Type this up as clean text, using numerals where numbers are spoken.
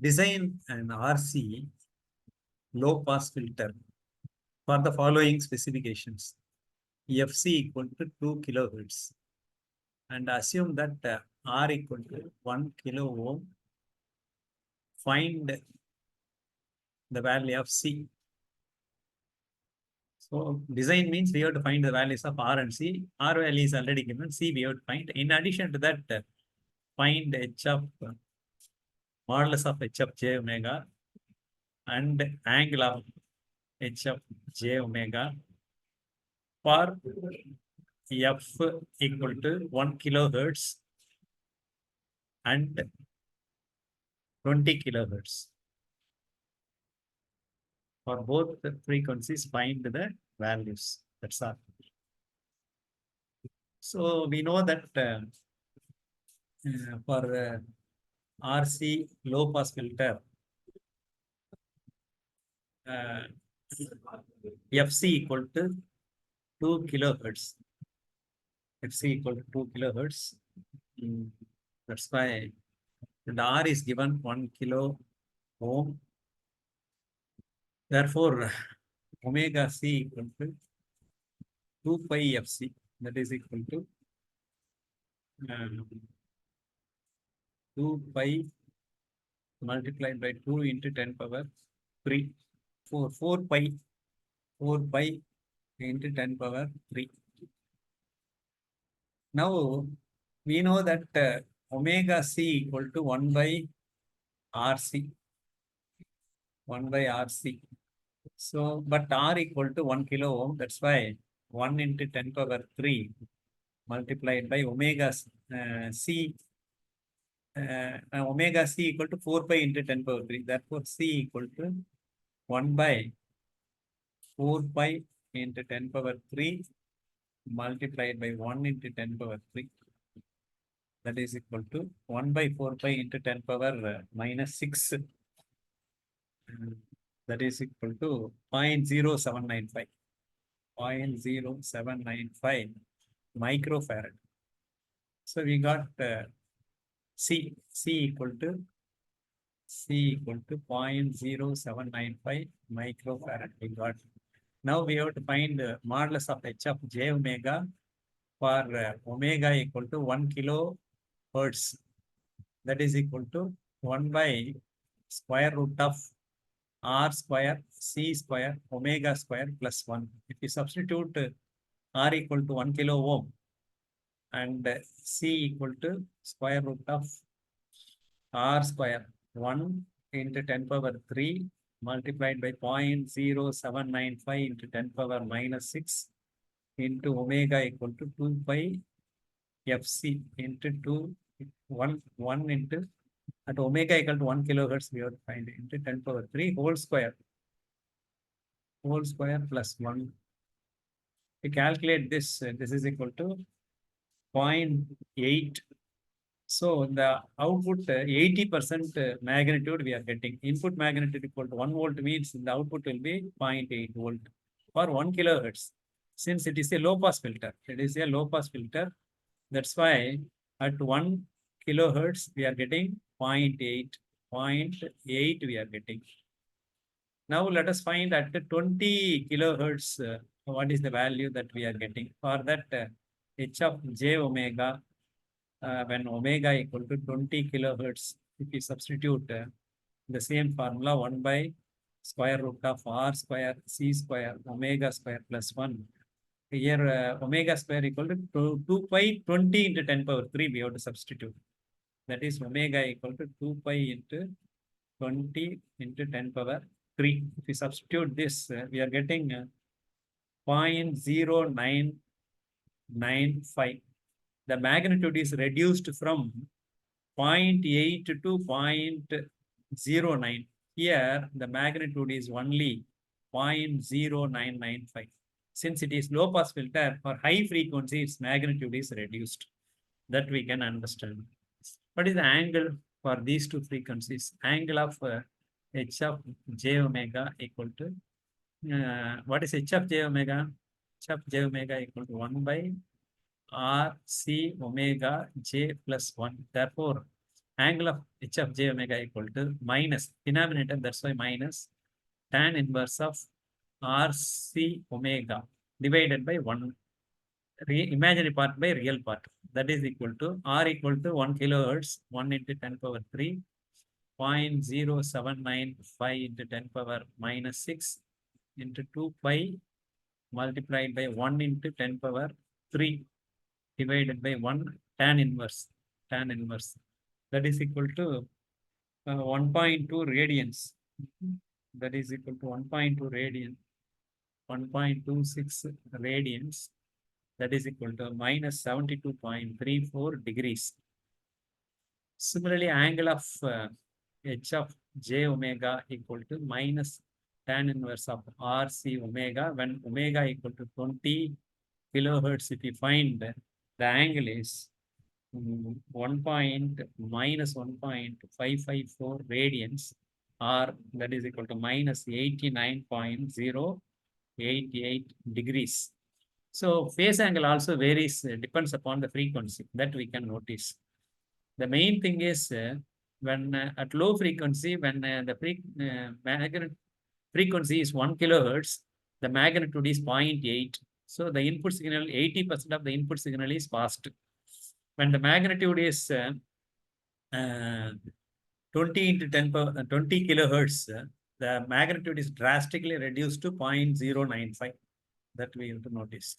Design an RC low pass filter for the following specifications. FC equal to 2 kilohertz and assume that R equal to 1 kilo ohm. Find the value of C. So design means we have to find the values of R and C. R value is already given. C we have to find. In addition to that, find H of modulus of H of j omega and angle of H of j omega for F equal to 1 kilohertz and 20 kilohertz. For both the frequencies, find the values. That's all. So we know that for RC low pass filter, FC equal to 2 kilohertz. FC equal to 2 kilohertz. That's why the R is given 1 kilo ohm. Therefore, omega C equal to 2 pi FC. That is equal to 2 pi multiplied by 2 into 10 power 3. 4 pi into 10 power 3. Now, we know that omega C equal to 1 by RC. 1 by RC. So, but R equal to 1 kilo ohm. That's why 1 into 10 power 3 multiplied by omega C. Omega C equal to 4 pi into 10 power 3. Therefore, C equal to 1 by 4 pi into 10 power 3 multiplied by 1 into 10 power 3. That is equal to 1 by 4 pi into 10 power minus 6. That is equal to 0.0795. 0.0795 microfarad. So we got C equal to 0.0795 microfarad. We got. Now we have to find the modulus of H of j omega for omega equal to 1 kilo hertz. That is equal to 1 by square root of R square, C square, omega square plus 1. If you substitute R equal to 1 kilo ohm and C equal to square root of R square 1 into 10 power 3 multiplied by 0.0795 into 10 power minus 6 into omega equal to 2 pi FC into 1 into at omega equal to 1 kilohertz we have to find into 10 power 3 whole square plus 1. To calculate this, this is equal to 0.8. So the output 80% magnitude we are getting. Input magnitude equal to 1 volt means the output will be 0.8 volt for 1 kilohertz. Since it is a low pass filter, That's why at 1 kilohertz we are getting 0.8 we are getting. Now let us find at 20 kilohertz what is the value that we are getting. For that H of j omega when omega equal to 20 kilohertz, if we substitute the same formula 1 by square root of R square, C square, omega square plus 1. Here omega square equal to 2 pi 20 into 10 power 3 we have to substitute. That is omega equal to 2 pi into 20 into 10 power 3. If we substitute this, we are getting 0.0995. The magnitude is reduced from 0.8 to 0.09. Here, the magnitude is only 0.0995. Since it is low pass filter, for high frequency, its magnitude is reduced. That we can understand. What is the angle for these two frequencies? Angle of H of j omega equal to, what is H of j omega? H of j omega equal to 1 by R C omega j plus 1. Therefore, angle of h of j omega equal to minus denominator, that's why minus tan inverse of RC omega divided by 1 imaginary part by real part. That is equal to R equal to 1 kilohertz, 1 into 10 power 3, 0.0795 into 10 power minus 6 into 2 pi multiplied by 1 into 10 power 3 divided by 1 tan inverse. That is equal to 1.2 radians. That is equal to 1.2 radian, 1.26 radians. That is equal to minus 72.34 degrees. Similarly, angle of h of j omega equal to minus tan inverse of RC omega when omega equal to 20 kilohertz. If you find the angle is 1.554 radians, or that is equal to minus 89.088 degrees. So phase angle also varies, depends upon the frequency that we can notice. The main thing is when at low frequency, when the magnetic frequency is 1 kilohertz, the magnitude is 0.8. So the input signal, 80% of the input signal is passed. When the magnitude is 20 into 10 power 20 kilohertz, the magnitude is drastically reduced to 0.095. That we have to notice.